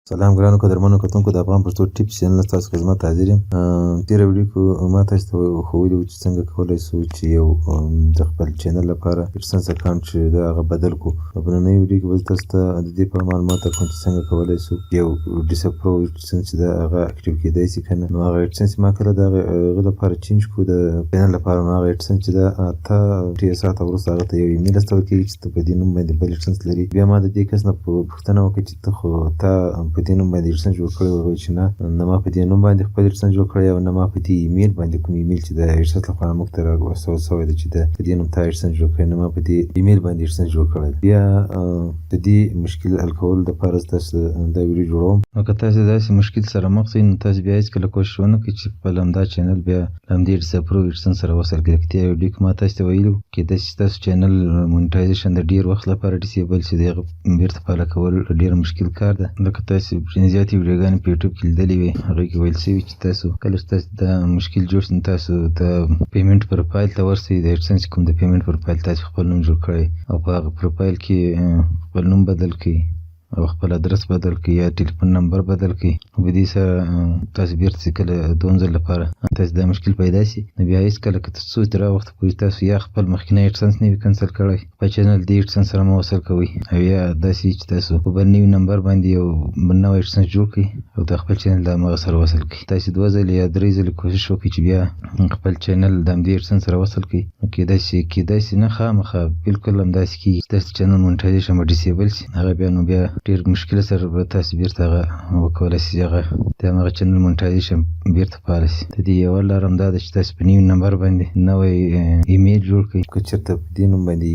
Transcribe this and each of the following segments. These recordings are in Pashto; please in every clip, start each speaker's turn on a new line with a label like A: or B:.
A: سلام ګرانو قدرمنو کتونکو، د افغان پښتو ټیپس چینل ستاسو خدمت ته حاضر یم. تېره ویډیو کې ما تاسو ته ښودلي وو چې څنګه کولی شو چې یو د خپل چینل لپاره ایډسنس اکاونټ چې د هغه بدل کړو. په نننۍ ویډیو کې به زه تاسو ته د دې په اړه معلومات درکوم چې څنګه کولی شو یو ډیسپرو ایډسنس چې د هغه اکټیو کېدی شي که نه. نو هغه ایډسنس ما کله د هغه لپاره چینج کړو د چینل لپاره. نو هغه ایډسنس چې د 8 ساعته وروسته هغه ته یو ایمیل استول کېږي چې ته په دې نوم باندې بل ایډسنس لري. بیا ما د دې کس نه پوښتنه وکړه چې ته خو په دې نوم باندې ایډسنس جوړ کړی وو؟ چې نه ما په دې نوم باندې خپل ایډسنس جوړ کړی او نه ما په دې ایمیل باندې کوم ایمیل چې د ایډسنس لپاره موږ ته راستول شوی دی چې په دې نوم تا ایډسنس جوړ کړی، نه ما په دې ایمیل باندې ایډسنس جوړ کړی. بیا د دې مشکل حل کولو دپاره زه تاسو دا ویډیو جوړوم. نو که تاسو داسې مشکل سره مخ شئ نو تاسو بیا هېڅکله کوشش ونه کړئ چې خپل همدا چینل بیا له همدې ډیسپرو ایډسنس سره وصل کړئ. لکه تېره ویډیو کې ما تاسو ته ویلي وو کېدای شي ستاسو چینل مونیټایزیشن د ډېر وخت لپاره ډیسیبل شي، د هغه بیرته فعاله کول ډېر مشکل کار ده. لکه تاسو ځینې زیاتې ویډیوګانې په یوټیوب کې لیدلې وي، هغوی کې ویل شوي چې تاسو کله چې تاسو دا مشکل جوړ شي نو تاسو د پیمنټ پروفایل ته ورشئ. د ایډسنس کوم د پیمنټ پروفایل تاسو خپل نوم جوړ کړی او په هغه پروفایل کې خپل نوم بدل کړئ او خپل ادرس بدل کړئ یا ټلیفون نمبر بدل کړئ. په دې سره تاسو بیرته چې کله دویم ځل لپاره تاسو دا مشکل پیدا شي نو بیا هېڅکله که څو تر هغه وخته پورې تاسو یا خپل مخکینی ایډسنس نه وي کنسل کړی په چینل دې ایډسنس سره مه وصل کوئ، او یا داسې چې تاسو په بل نوي نمبر باندې یو نوی ایډسنس جوړ کړئ او د خپل چینل د همغه سره وصل کړئ. تاسو 2 ځلې یا 3 ځلې کوشش وکړئ چې بیا خپل چینل د همدې ایډسنس سره وصل کړئ. نو کېدای شي نه خامخا بالکل همداسې کېږي چې ستاسو چینل مونیټایزیشن به ډیسیبل شي، هغه بیا نو بیا ډېر مشکله سره به تاسو بیرته هغه وکولی شئ هغه د همغه چینل مونیټایزیشن بیرته فعاله شي. د دې یوه لاره همدا ده چې تاسو په نوي نمبر باندې نوی ایمیل جوړ کړئ. که چېرته په دې نوم باندې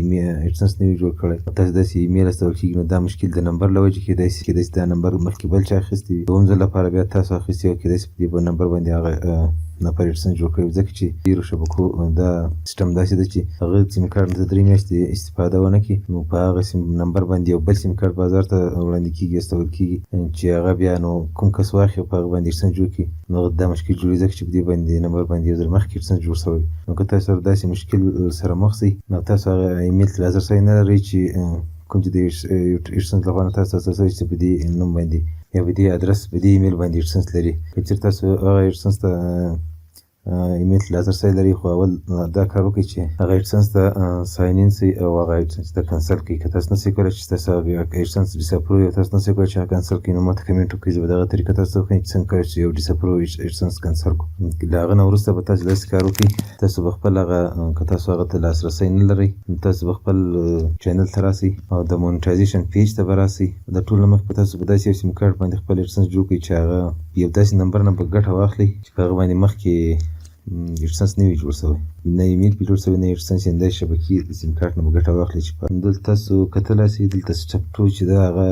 A: ایډسنس نه وي جوړ کړی تاسو داسې ایمیل استول کېږي نو دا مشکل د نمبر له وجې کېدای شي دا نمبر مخکې بل چا اخیستی وي، دویم ځل لپاره بیا تاسو اخیستی او کېدای شي په دې نمبر باندې هغه نفر ایډسنس جوړ کړی. ځکه چې ډېرو شبکو دا سیسټم داسې ده چې هغه سیم کارډ ته 3 میاشتې استفاده ونه کړي نو په هغه سیم نمبر باندې یو بل سیم کارډ بازار ته وړاندې کېږي، استول کېږي چې هغه بیا نو کوم کس واخلي او په هغه باندې ایډسنس جوړ کړي نو دا مشکل جوړېږي ځکه چې په دې باندې نمبر باندې یو ځل مخکې ایډسنس جوړ شوی. نو که تاسو سره داسې مشکل سره مخ شئ نو تاسو هغه ایمیل ته لاسرسی نه لرئ چې کوم چې د ایډسنس لپاره تاسو اساسوئ چې په دې نوم باندې یا په دې ادرس په دې ایمیل باندې ایډسنس لري. که چېرته تاسو هغه ایډسنس ته ایمیل ته لاسرسی لري خو اول دا کار وکړئ چې هغه ایډسنس ته ساین ان شئ او هغه ایډسنس ته کنسل کړئ. که تاسو نشئ کولی چې تاسو هغه ایډسنس ډیسپرو یا تاسو نشئ کولی چې هغه کنسل کړئ نو ما ته کمنټ وکړئ، زه به دغه طریقه تاسو ته وښیم چې څنګه کولی شئ یو ډیسپرو ایډسنس کنسل کړو. له هغه نه وروسته به تاسو داسې کار وکړئ تاسو به خپل هغه که تاسو هغه ته لاسرسی نه لرئ نو تاسو به خپل چینل ته راسئ او د مونیټایزیشن پیج ته به راسئ. د ټول نه مخکې به تاسو په داسې یو سیم کارډ باندې خپل ایډسنس جوړ کړئ چې هغه یو داسې نمبر نه به ګټه واخلئ چې په هغه باندې مخکې ایډسنس نه وي جوړ شوی، نه ایمیل پرې جوړ شوی، نه ایډسنس یعنې داسې شبکې د سیم کارټ نه به ګټه واخلي. چې دلته تاسو کتلی شئ دلته سټپ 2 چې ده هغه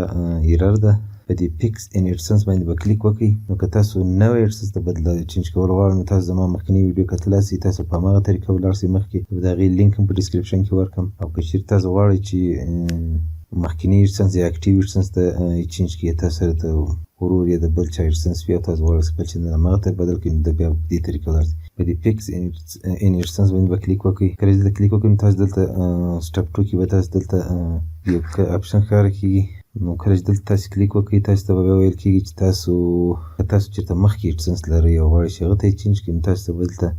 A: ایرر ده، په دې فکس ان ایډسنس باندې به کلیک وکړئ. نو که تاسو نوی ایډسنس ته چینج کول غواړئ نو تاسو زما مخکینی ویډیو کتلی شئ، تاسو په هماغه طریقه ولاړ شئ مخکې، د هغې لینک هم په ډسکرپشن کې ورکړم. او که چېرې تاسو غواړئ چې مخکینی ایډسنس یا اکټیو ایډسنس ته چینج کړئ، تاسو سره د ورور یا د بل چا ایډسنس وي او تاسو غواړئ خپل چینل هماغه ته بدل کړئ نو د بیا په دې طریقه ولاړ شئ. په دې فکس ان ایډسنس باندې به کلیک وکړئ. کله چې دلته کلیک وکړئ نو تاسو دلته سټپ 2 کې به تاسو دلته یو اپشن ښکاره کېږي. نو کله چې دلته تاسو کلیک وکړئ تاسو ته به بیا ویل کېږي چې تاسو چېرته مخکې ایډسنس لرئ او غواړئ چې هغه ته یې چینج کړئ نو تاسو ته به دلته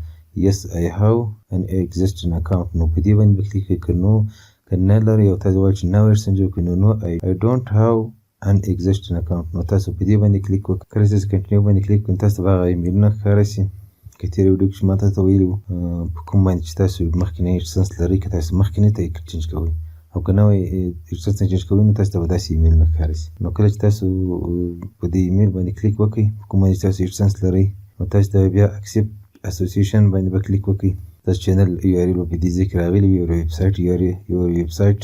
A: yes I have an existing account نو په دې باندې به کلیک وکړئ. که نه لرئ او تاسو غواړئ چې نوی ایډسنس جوړ کړئ نو نو I don't have an existing account نو تاسو په دې باندې کلیک وکړئ. کله چې تاسو کنټینیو باندې کلیک کړئ تاسو ته به هغه ایمیلونه ښکاره شي. که تېره ویډیو کې چې ما تاسو ته ویلي وو په کوم باندې چې تاسو مخکینی ایډسنس لرئ که تاسو مخکینی ته یې چینج کوئ او که نوی ایډسنس نه چینج کوئ نو تاسو ته به داسې ایمیلونه ښکاره شي. نو کله چې تاسو په دې ایمیل باندې کلیک وکړئ په کوم باندې چې تاسو ایډسنس لرئ نو تاسو ته بیا اکسپټ اسوسیشن باندې به کلیک وکړئ. تاسو چینل یو آر ایل به په دې ځای کې راغلی وي، یو ویبسایټ یو ویبسایټ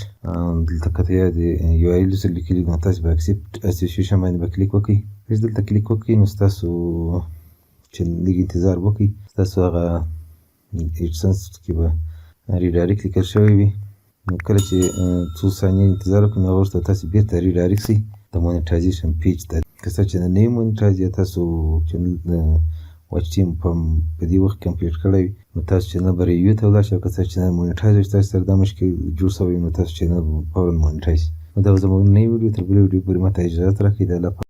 A: دلته که یا د یو آر ایل سره لیکلي نو تاسو به اکسپټ اسوسیشن باندې به کلیک وکړئ. کله چې دلته کلیک وکړئ نو ستاسو چې لږ انتظار وکړئ ستاسو هغه ایډسنس کې به ریډایرکټ لیکل شوی وي. نو کله چې څو ثانیې انتظار وکړئ نو هغه وروسته تاسو بیرته ریډایرکټ شئ د مونیټایزیشن پیج ته. که ستاسو چینل نه وي مونیټایز یا تاسو چینل واچ ټیم په دې وخت کمپلیټ کړی وي نو تاسو چینل به ریویو ته ولاړ شئ. او که ستاسو چینل مونیټایز وي چې تاسو سره دا مشکل جوړ شوی نو تاسو چینل به فوراً مونیټایز شي. نو دا به زموږ نوی ویډیو تر بلې ویډیو پورې ما ته اجازت راکړئ. د الله